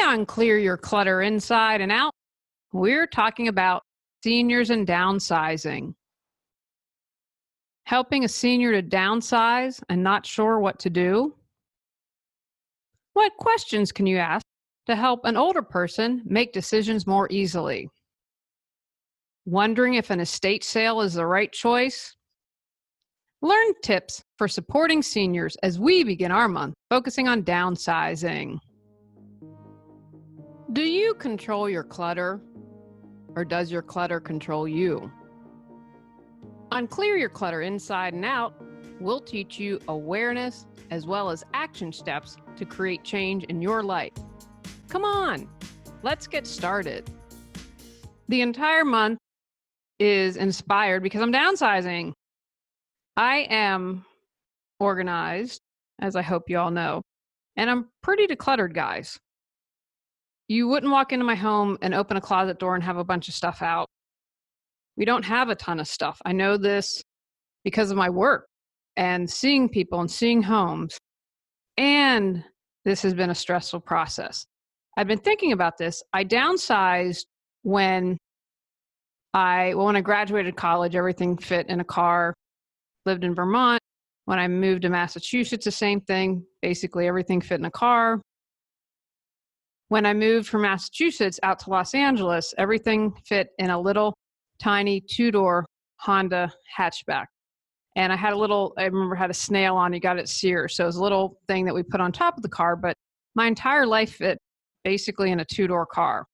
on Clear Your Clutter Inside and Out, we're talking about seniors and downsizing. Helping a senior to downsize and not sure what to do? What questions can you ask to help an older person make decisions more easily? Wondering if an estate sale is the right choice? Learn tips for supporting seniors as we begin our month focusing on downsizing. Do you control your clutter, or does your clutter control you? On Clear Your Clutter Inside and Out, we'll teach you awareness as well as action steps to create change in your life. Come on, let's get started. The entire month is inspired because I'm downsizing. I am organized, as I hope you all know, and I'm pretty decluttered, guys. You wouldn't walk into my home and open a closet door and have a bunch of stuff out. We don't have a ton of stuff. I know this because of my work and seeing people and seeing homes. And this has been a stressful process. I've been thinking about this. I downsized when I graduated college, everything fit in a car. Lived in Vermont. When I moved to Massachusetts, the same thing. Basically, everything fit in a car. When I moved from Massachusetts out to Los Angeles, everything fit in a little tiny two-door Honda hatchback. And I remember had a snail on, you got it at Sears. So it was a little thing that we put on top of the car, but my entire life fit basically in a two-door car.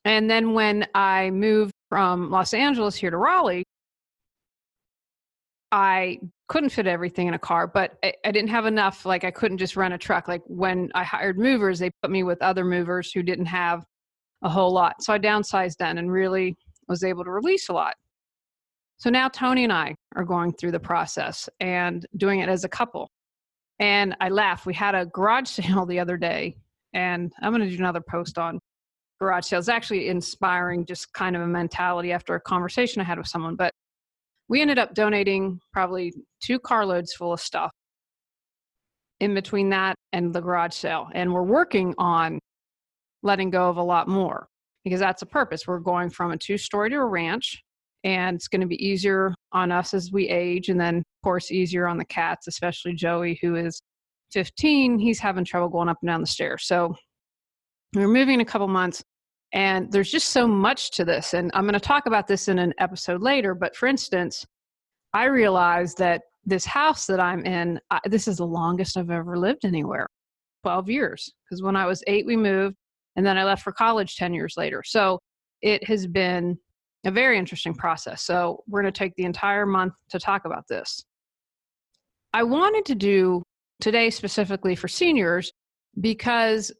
And then when I moved from Los Angeles here to Raleigh, I couldn't fit everything in a car, but I didn't have enough. Like I couldn't just rent a truck. Like when I hired movers, they put me with other movers who didn't have a whole lot. So I downsized then and really was able to release a lot. So now Tony and I are going through the process and doing it as a couple. And I laugh. We had a garage sale the other day, and I'm going to do another post on garage sales. Actually inspiring, just kind of a mentality after a conversation I had with someone. But we ended up donating probably 2 carloads full of stuff in between that and the garage sale. And we're working on letting go of a lot more because that's the purpose. We're going from a 2-story to a ranch, and it's going to be easier on us as we age. And then, of course, easier on the cats, especially Joey, who is 15. He's having trouble going up and down the stairs. So we're moving in a couple months. And there's just so much to this. And I'm going to talk about this in an episode later. But for instance, I realized that this house that I'm in, this is the longest I've ever lived anywhere, 12 years. Because when I was 8, we moved. And then I left for college 10 years later. So it has been a very interesting process. So we're going to take the entire month to talk about this. I wanted to do today specifically for seniors because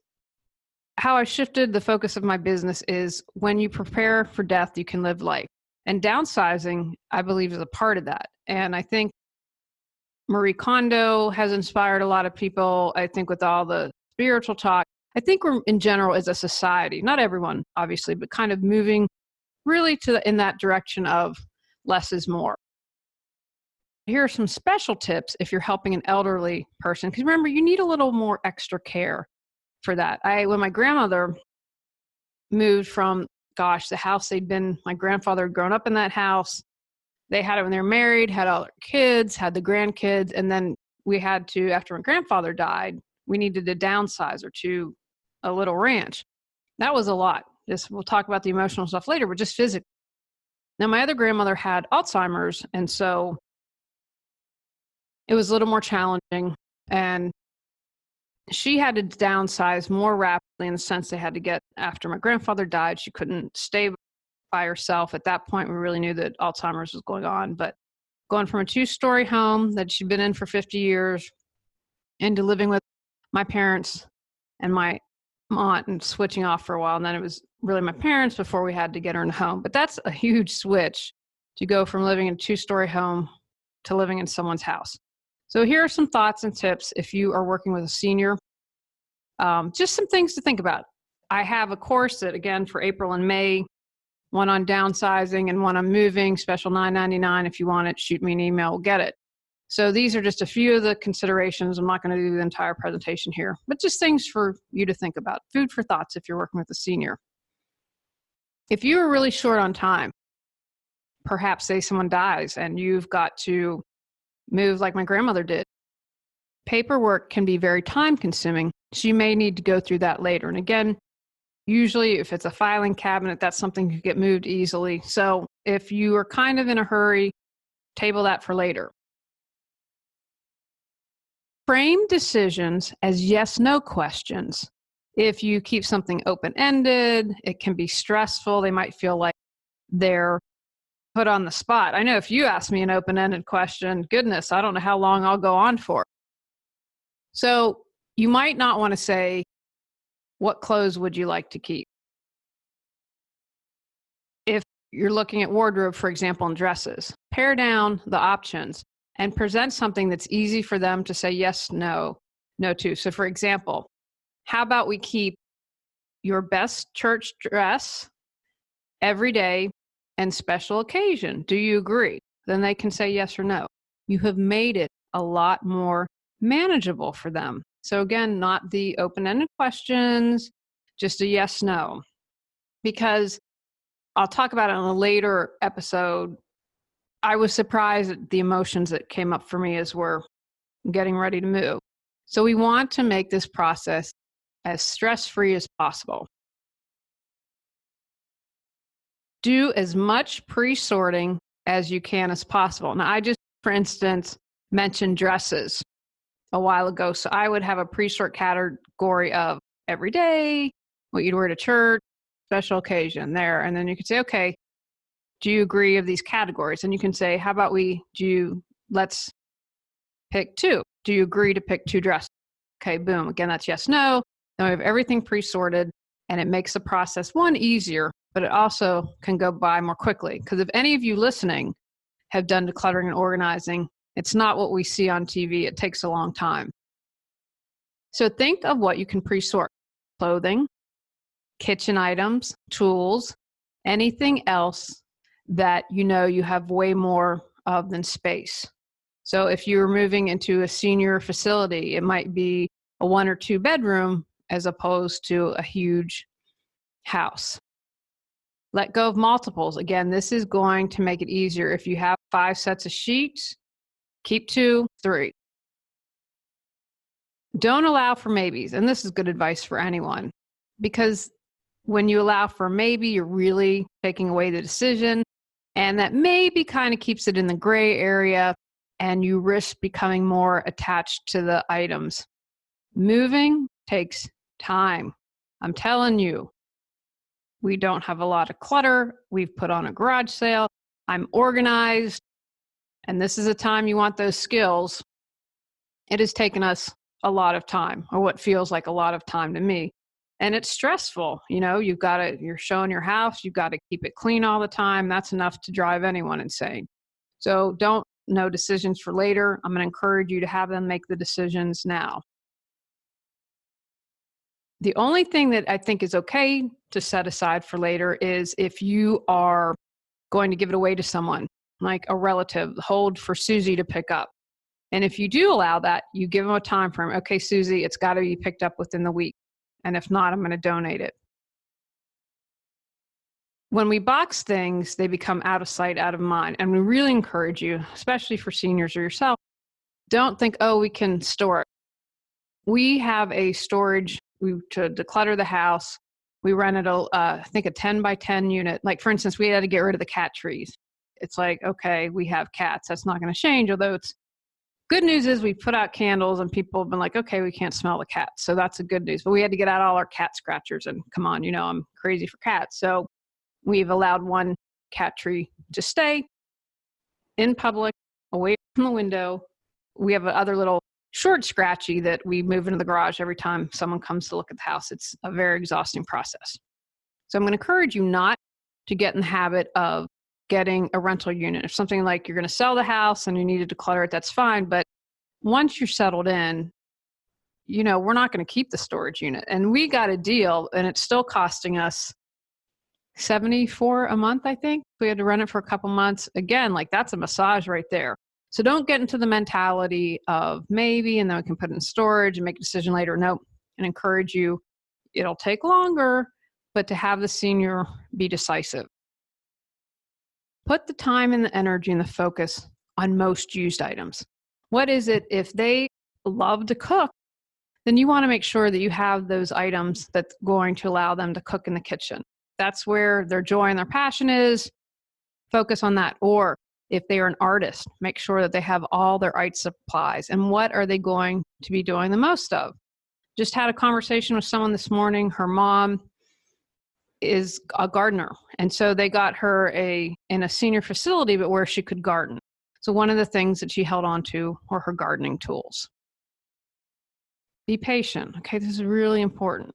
how I shifted the focus of my business is when you prepare for death, you can live life. And downsizing, I believe, is a part of that. And I think Marie Kondo has inspired a lot of people. I think with all the spiritual talk, I think we're in general as a society, not everyone, obviously, but kind of moving really in that direction of less is more. Here are some special tips if you're helping an elderly person. Because remember, you need a little more extra care for that. When my grandmother moved from, the house my grandfather had grown up in that house. They had it when they were married, had all their kids, had the grandkids. And then we had to, after my grandfather died, we needed to downsize her to a little ranch. That was a lot. We'll talk about the emotional stuff later, but just physically. Now, my other grandmother had Alzheimer's. And so it was a little more challenging. And she had to downsize more rapidly in the sense they had to get, after my grandfather died, she couldn't stay by herself. At that point, we really knew that Alzheimer's was going on, but going from a 2-story home that she'd been in for 50 years into living with my parents and my aunt and switching off for a while. And then it was really my parents before we had to get her in a home. But that's a huge switch to go from living in a 2-story home to living in someone's house. So here are some thoughts and tips if you are working with a senior. Just some things to think about. I have a course that, again, for April and May, one on downsizing and one on moving, special $9.99. If you want it, shoot me an email, we'll get it. So these are just a few of the considerations. I'm not going to do the entire presentation here, but just things for you to think about. Food for thoughts if you're working with a senior. If you are really short on time, perhaps say someone dies and you've got to move like my grandmother did. Paperwork can be very time consuming, so you may need to go through that later. And again, usually if it's a filing cabinet, that's something you get moved easily. So if you are kind of in a hurry, table that for later. Frame decisions as yes/no questions. If you keep something open-ended, it can be stressful. They might feel like they're put on the spot. I know if you ask me an open-ended question, goodness, I don't know how long I'll go on for. So you might not want to say, what clothes would you like to keep? If you're looking at wardrobe, for example, and dresses, pare down the options and present something that's easy for them to say yes, no, no to. So for example, how about we keep your best church dress every day and special occasion? Do you agree? Then they can say yes or no. You have made it a lot more manageable for them. So again, not the open-ended questions, just a yes, no. Because I'll talk about it in a later episode. I was surprised at the emotions that came up for me as we're getting ready to move. So we want to make this process as stress-free as possible. Do as much pre-sorting as you can as possible. Now, I just, for instance, mentioned dresses a while ago. So I would have a pre-sort category of every day, what you'd wear to church, special occasion there. And then you could say, okay, do you agree of these categories? And you can say, how about let's pick two. Do you agree to pick two dresses? Okay, boom. Again, that's yes, no. Then we have everything pre-sorted and it makes the process, one, easier, but it also can go by more quickly. Because if any of you listening have done decluttering and organizing, it's not what we see on TV. It takes a long time. So think of what you can pre-sort. Clothing, kitchen items, tools, anything else that you know you have way more of than space. So if you're moving into a senior facility, it might be a 1 or 2 bedroom as opposed to a huge house. Let go of multiples. Again, this is going to make it easier. If you have 5 sets of sheets, keep 2, 3. Don't allow for maybes. And this is good advice for anyone, because when you allow for maybe, you're really taking away the decision. And that maybe kind of keeps it in the gray area and you risk becoming more attached to the items. Moving takes time. I'm telling you, we don't have a lot of clutter. We've put on a garage sale. I'm organized. And this is a time you want those skills. It has taken us a lot of time, or what feels like a lot of time to me. And it's stressful. You know, you're showing your house. You've got to keep it clean all the time. That's enough to drive anyone insane. So no decisions for later. I'm going to encourage you to have them make the decisions now. The only thing that I think is okay to set aside for later is if you are going to give it away to someone, like a relative, hold for Susie to pick up. And if you do allow that, you give them a time frame. Okay, Susie, it's got to be picked up within the week. And if not, I'm going to donate it. When we box things, they become out of sight, out of mind. And we really encourage you, especially for seniors or yourself, don't think, oh, we can store it. We have a storage to declutter the house. We rented I think a 10 by 10 unit. Like, for instance, we had to get rid of the cat trees. It's like, okay, we have cats. That's not going to change. Although it's good news is we put out candles and people have been like, okay, we can't smell the cats. So that's a good news. But we had to get out all our cat scratchers. And come on, you know, I'm crazy for cats. So we've allowed one cat tree to stay in public, away from the window. We have other little short scratchy that we move into the garage every time someone comes to look at the house. It's a very exhausting process. So I'm going to encourage you not to get in the habit of getting a rental unit. If something like you're going to sell the house and you need to declutter it, that's fine. But once you're settled in, you know, we're not going to keep the storage unit. And we got a deal and it's still costing us $74 a month, I think. We had to rent it for a couple months. Again, like that's a massage right there. So don't get into the mentality of maybe, and then we can put it in storage and make a decision later. Nope. And encourage you, it'll take longer, but to have the senior be decisive. Put the time and the energy and the focus on most used items. What is it? If they love to cook, then you want to make sure that you have those items that's going to allow them to cook in the kitchen. That's where their joy and their passion is. Focus on that. Or if they are an artist, make sure that they have all their art supplies. And what are they going to be doing the most of? Just had a conversation with someone this morning. Her mom is a gardener. And so they got her in a senior facility, but where she could garden. So one of the things that she held on to were her gardening tools. Be patient. Okay, this is really important.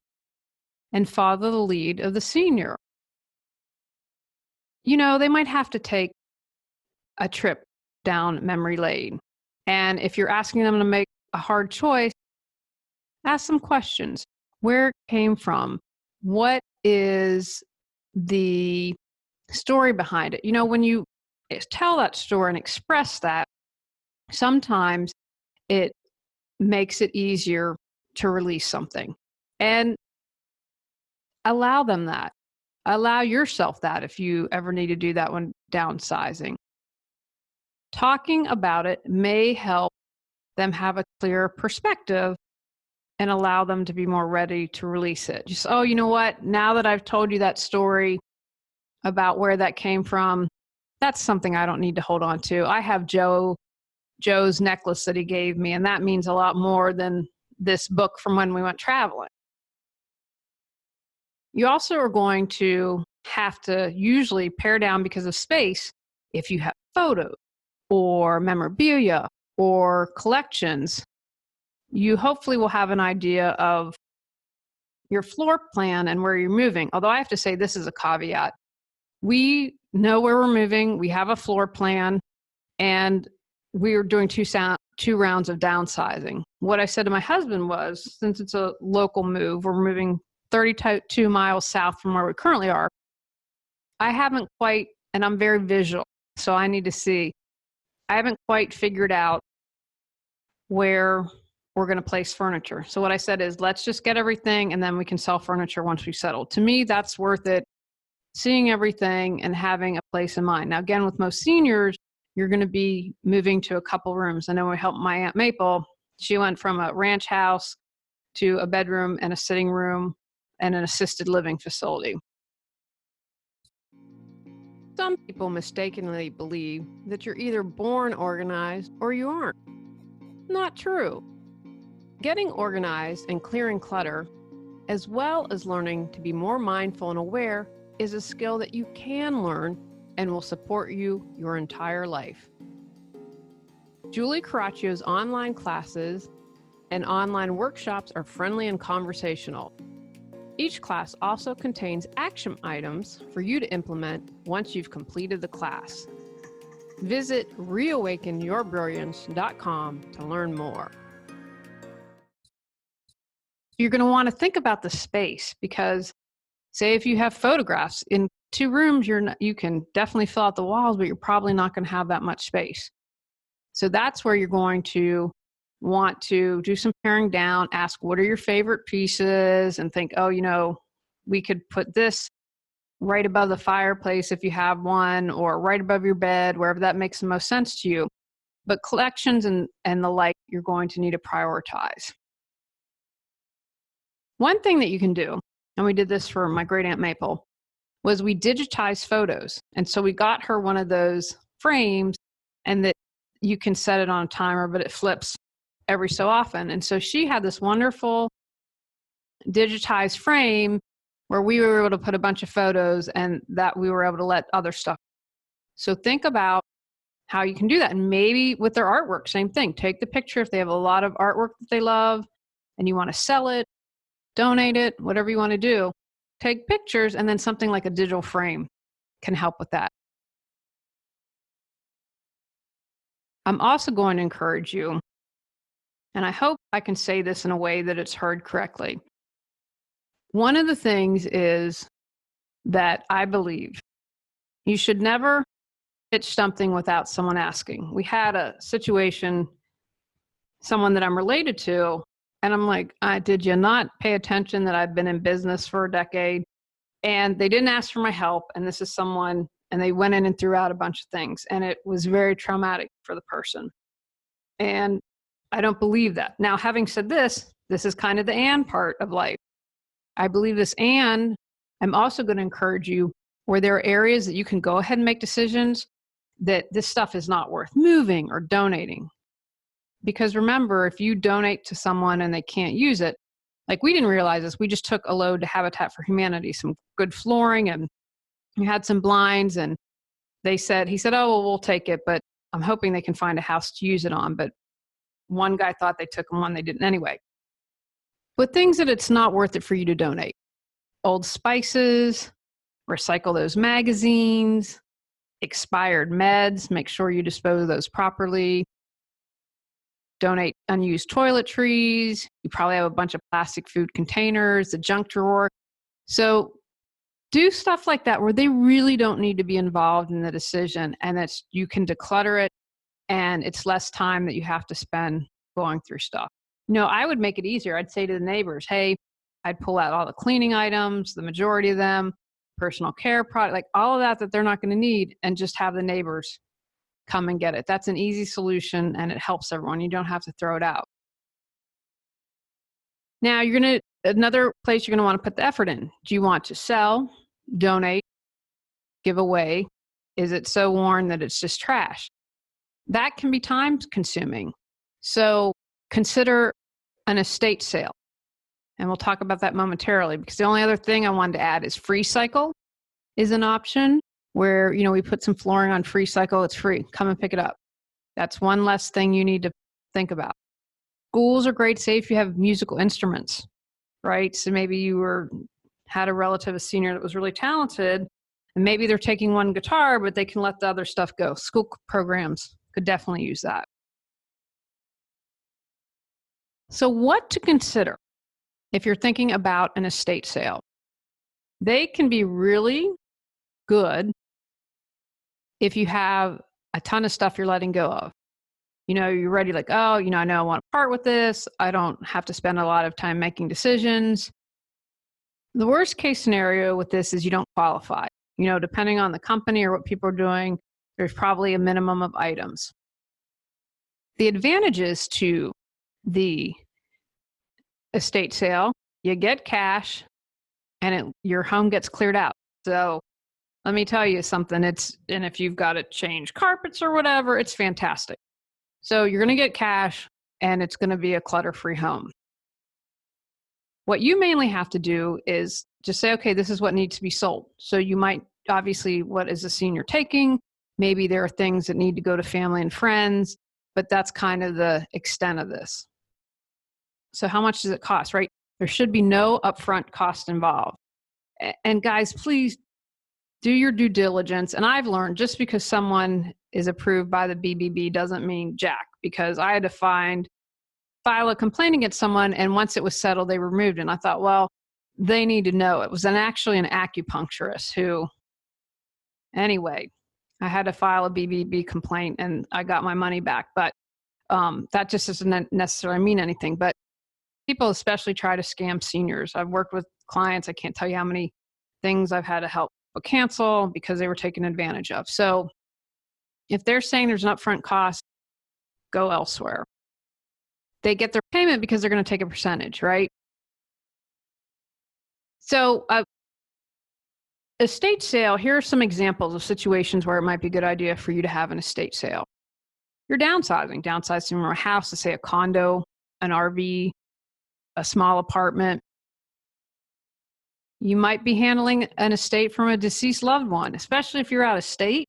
And follow the lead of the senior. You know, they might have to take a trip down memory lane. And if you're asking them to make a hard choice, ask some questions. Where it came from? What is the story behind it? You know, when you tell that story and express that, sometimes it makes it easier to release something. And allow them that. Allow yourself that if you ever need to do that when downsizing. Talking about it may help them have a clearer perspective and allow them to be more ready to release it. Just, oh, you know what? Now that I've told you that story about where that came from, that's something I don't need to hold on to. I have Joe's necklace that he gave me, and that means a lot more than this book from when we went traveling. You also are going to have to usually pare down because of space if you have photos or memorabilia or collections. You hopefully will have an idea of your floor plan and where you're moving. Although I have to say, this is a caveat. We know where we're moving. We have a floor plan, and we are doing two rounds of downsizing. What I said to my husband was, since it's a local move, we're moving 32 miles south from where we currently are. I haven't quite, and I'm very visual, so I need to see. I haven't quite figured out where we're going to place furniture. So what I said is, let's just get everything and then we can sell furniture once we settle. To me, that's worth it. Seeing everything and having a place in mind. Now, again, with most seniors, you're going to be moving to a couple rooms. I know we helped my Aunt Maple. She went from a ranch house to a bedroom and a sitting room and an assisted living facility. Some people mistakenly believe that you're either born organized or you aren't. Not true. Getting organized and clearing clutter, as well as learning to be more mindful and aware, is a skill that you can learn and will support you your entire life. Julie Coraccio's online classes and online workshops are friendly and conversational. Each class also contains action items for you to implement once you've completed the class. Visit reawakenyourbrilliance.com to learn more. You're going to want to think about the space because, say, if you have photographs in 2 rooms, you can definitely fill out the walls, but you're probably not going to have that much space. So that's where you're going to want to do some paring down, ask what are your favorite pieces, and think, oh, you know, we could put this right above the fireplace if you have one, or right above your bed, wherever that makes the most sense to you. But collections and the like, you're going to need to prioritize. One thing that you can do, and we did this for my great Aunt Maple, was we digitized photos. And so we got her one of those frames, and that you can set it on a timer, but it flips every so often. And so she had this wonderful digitized frame where we were able to put a bunch of photos and that we were able to let other stuff. So think about how you can do that. And maybe with their artwork, same thing. Take the picture if they have a lot of artwork that they love and you want to sell it, donate it, whatever you want to do. Take pictures, and then something like a digital frame can help with that. I'm also going to encourage you, and I hope I can say this in a way that it's heard correctly. One of the things is that I believe you should never pitch something without someone asking. We had a situation, someone that I'm related to, and I'm like, did you not pay attention that I've been in business for a decade? And they didn't ask for my help. And this is someone, and they went in and threw out a bunch of things. And it was very traumatic for the person. And I don't believe that. Now, having said this is kind of the and part of life. I believe this, and I'm also going to encourage you where there are areas that you can go ahead and make decisions that this stuff is not worth moving or donating. Because remember, if you donate to someone and they can't use it, like we didn't realize this, we just took a load to Habitat for Humanity, some good flooring, and we had some blinds, and he said, oh, well, we'll take it, but I'm hoping they can find a house to use it on. But one guy thought they took them, one they didn't anyway. But things that it's not worth it for you to donate. Old spices, recycle those magazines, expired meds, make sure you dispose of those properly. Donate unused toiletries. You probably have a bunch of plastic food containers, the junk drawer. So do stuff like that where they really don't need to be involved in the decision, and you can declutter it, and it's less time that you have to spend going through stuff. I would make it easier. I'd say to the neighbors, hey, I'd pull out all the cleaning items, the majority of them, personal care product, like all of that they're not going to need, and just have the neighbors come and get it. That's an easy solution, and it helps everyone. You don't have to throw it out. Now, another place you're going to want to put the effort in. Do you want to sell, donate, give away? Is it so worn that it's just trash? That can be time consuming. So consider an estate sale. And we'll talk about that momentarily, because the only other thing I wanted to add is free cycle is an option where, we put some flooring on free cycle. It's free. Come and pick it up. That's one less thing you need to think about. Schools are great, say if you have musical instruments, right? So maybe you had a relative, a senior that was really talented, and maybe they're taking one guitar, but they can let the other stuff go. School programs could definitely use that. So what to consider if you're thinking about an estate sale? They can be really good if you have a ton of stuff you're letting go of. You're ready, like, oh, I know I want to part with this. I don't have to spend a lot of time making decisions. The worst case scenario with this is you don't qualify. Depending on the company or what people are doing, there's probably a minimum of items. The advantages to the estate sale, you get cash, and your home gets cleared out. So let me tell you something. And if you've got to change carpets or whatever, it's fantastic. So you're going to get cash, and it's going to be a clutter-free home. What you mainly have to do is just say, okay, this is what needs to be sold. So you might, obviously, what is a senior taking? Maybe there are things that need to go to family and friends, but that's kind of the extent of this. So how much does it cost, right? There should be no upfront cost involved. And guys, please do your due diligence. And I've learned just because someone is approved by the BBB doesn't mean jack, because I had to file a complaint against someone, and once it was settled, they removed it. And I thought, well, they need to know. It was actually an acupuncturist who, anyway, I had to file a BBB complaint, and I got my money back. But that just doesn't necessarily mean anything. But people especially try to scam seniors. I've worked with clients. I can't tell you how many things I've had to help cancel because they were taken advantage of. So if they're saying there's an upfront cost, go elsewhere. They get their payment because they're going to take a percentage, right? So estate sale, here are some examples of situations where it might be a good idea for you to have an estate sale. You're downsizing from a house to, say, a condo, an RV, a small apartment. You might be handling an estate from a deceased loved one, especially if you're out of state.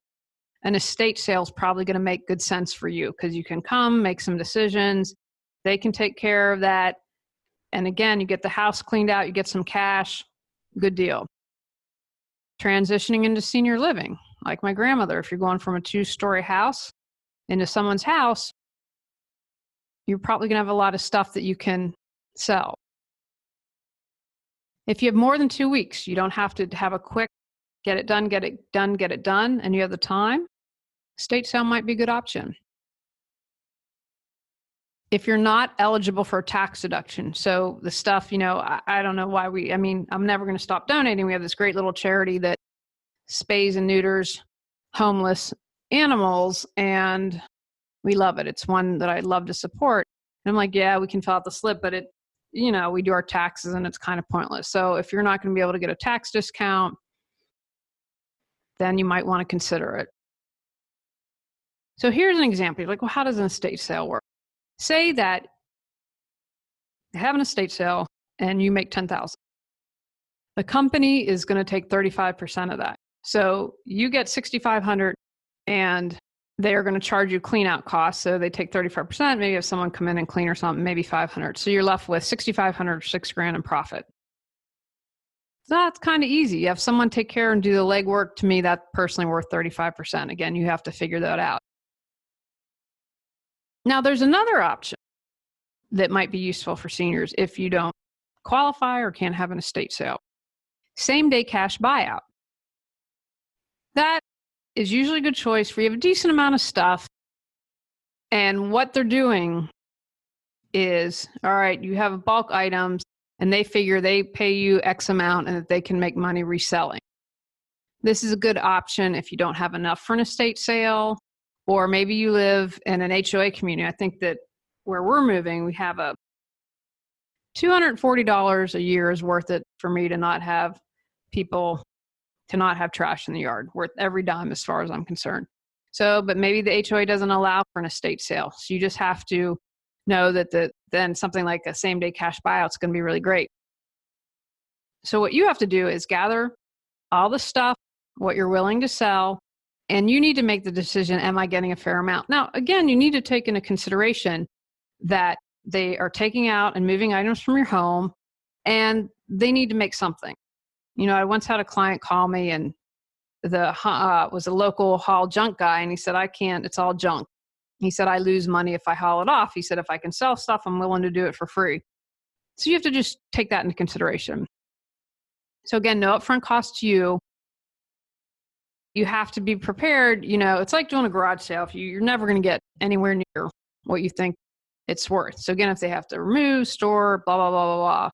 An estate sale is probably going to make good sense for you because you can come, make some decisions. They can take care of that. And again, you get the house cleaned out, you get some cash, good deal. Transitioning into senior living, like my grandmother, if you're going from a 2-story house into someone's house, you're probably going to have a lot of stuff that you can sell. If you have more than 2 weeks, you don't have to have a quick get it done, and you have the time. estate sale might be a good option. If you're not eligible for a tax deduction, so the stuff, I don't know why I'm never going to stop donating. We have this great little charity that spays and neuters homeless animals, and we love it. It's one that I'd love to support. And I'm like, yeah, we can fill out the slip, but we do our taxes and it's kind of pointless. So if you're not going to be able to get a tax discount, then you might want to consider it. So here's an example. You're like, well, how does an estate sale work? Say that you have an estate sale and you make $10,000. The company is going to take 35% of that. So you get $6,500 and they are going to charge you clean out costs. So they take 35%, maybe have someone come in and clean or something, maybe $500. So you're left with $6,500, $6,000 in profit. So that's kind of easy. You have someone take care and do the legwork. To me, that's personally worth 35%. Again, you have to figure that out. Now, there's another option that might be useful for seniors if you don't qualify or can't have an estate sale. Same-day cash buyout. That is usually a good choice for you have a decent amount of stuff. And what they're doing is, all right, you have bulk items and they figure they pay you X amount and that they can make money reselling. This is a good option if you don't have enough for an estate sale, or maybe you live in an HOA community. I think that where we're moving, we have a $240 a year is worth it for me to not have trash in the yard, worth every dime as far as I'm concerned. So, but maybe the HOA doesn't allow for an estate sale. So you just have to know that then something like a same-day cash buyout is going to be really great. So what you have to do is gather all the stuff, what you're willing to sell, and you need to make the decision, am I getting a fair amount? Now, again, you need to take into consideration that they are taking out and moving items from your home, and they need to make something. I once had a client call me, and was a local haul junk guy, and he said, I can't, it's all junk. He said, I lose money if I haul it off. He said, if I can sell stuff, I'm willing to do it for free. So you have to just take that into consideration. So again, no upfront cost to you. You have to be prepared. It's like doing a garage sale. You're never going to get anywhere near what you think it's worth. So again, if they have to remove, store, blah, blah, blah, blah, blah,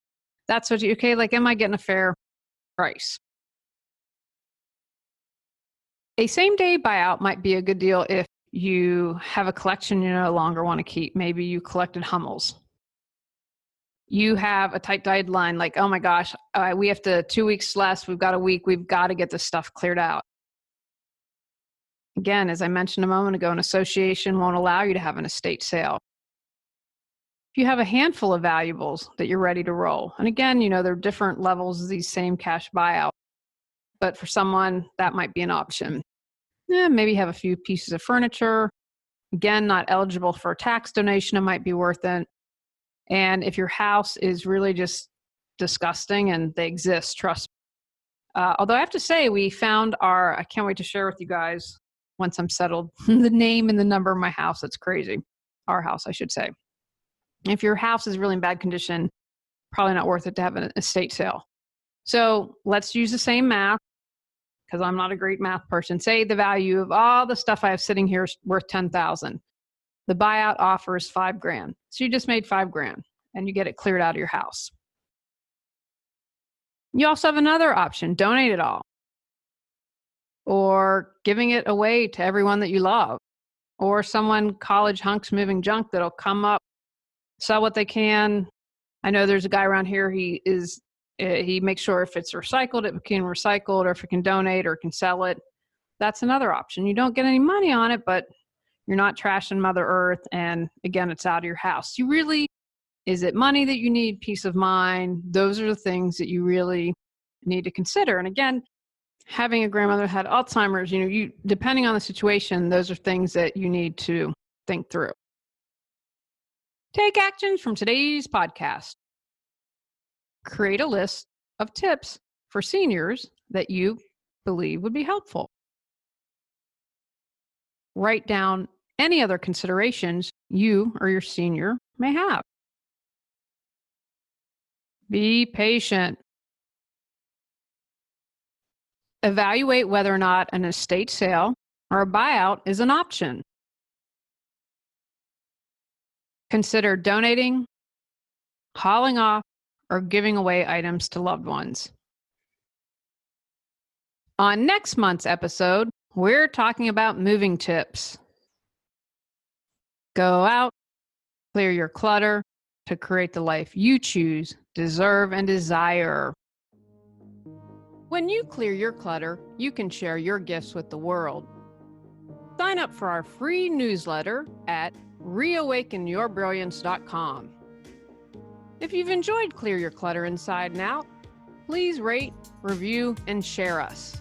that's what okay, like, am I getting a fair price? A same-day buyout might be a good deal if you have a collection you no longer want to keep. Maybe you collected Hummels. You have a tight deadline, like, oh my gosh, we have 2 weeks less, we've got a week, we've got to get this stuff cleared out. Again, as I mentioned a moment ago, an association won't allow you to have an estate sale. If you have a handful of valuables that you're ready to roll, and again, there are different levels of these same cash buyout, but for someone, that might be an option. Maybe have a few pieces of furniture. Again, not eligible for a tax donation, it might be worth it. And if your house is really just disgusting, and they exist, trust me. Although I have to say, we found I can't wait to share with you guys once I'm settled, the name and the number of my house. That's crazy. Our house, I should say. If your house is really in bad condition, probably not worth it to have an estate sale. So let's use the same math, because I'm not a great math person. Say the value of all the stuff I have sitting here is worth $10,000. The buyout offer is $5,000. So you just made $5,000 and you get it cleared out of your house. You also have another option, donate it all, or giving it away to everyone that you love, or someone, college hunks moving junk, that'll come up, sell what they can. I know there's a guy around here, he makes sure if it's recycled, it can recycled, or if it can donate or can sell it. That's another option. You don't get any money on it, but you're not trashing Mother Earth. And again, it's out of your house. Is it money that you need? Peace of mind? Those are the things that you really need to consider. And again, having a grandmother who had Alzheimer's, depending on the situation, those are things that you need to think through. Take actions from today's podcast. Create a list of tips for seniors that you believe would be helpful. Write down any other considerations you or your senior may have. Be patient. Evaluate whether or not an estate sale or a buyout is an option. Consider donating, hauling off, or giving away items to loved ones. On next month's episode, we're talking about moving tips. Go out, clear your clutter to create the life you choose, deserve, and desire. When you clear your clutter, you can share your gifts with the world. Sign up for our free newsletter at reawakenyourbrilliance.com. If you've enjoyed Clear Your Clutter Inside and Out, please rate, review, and share us.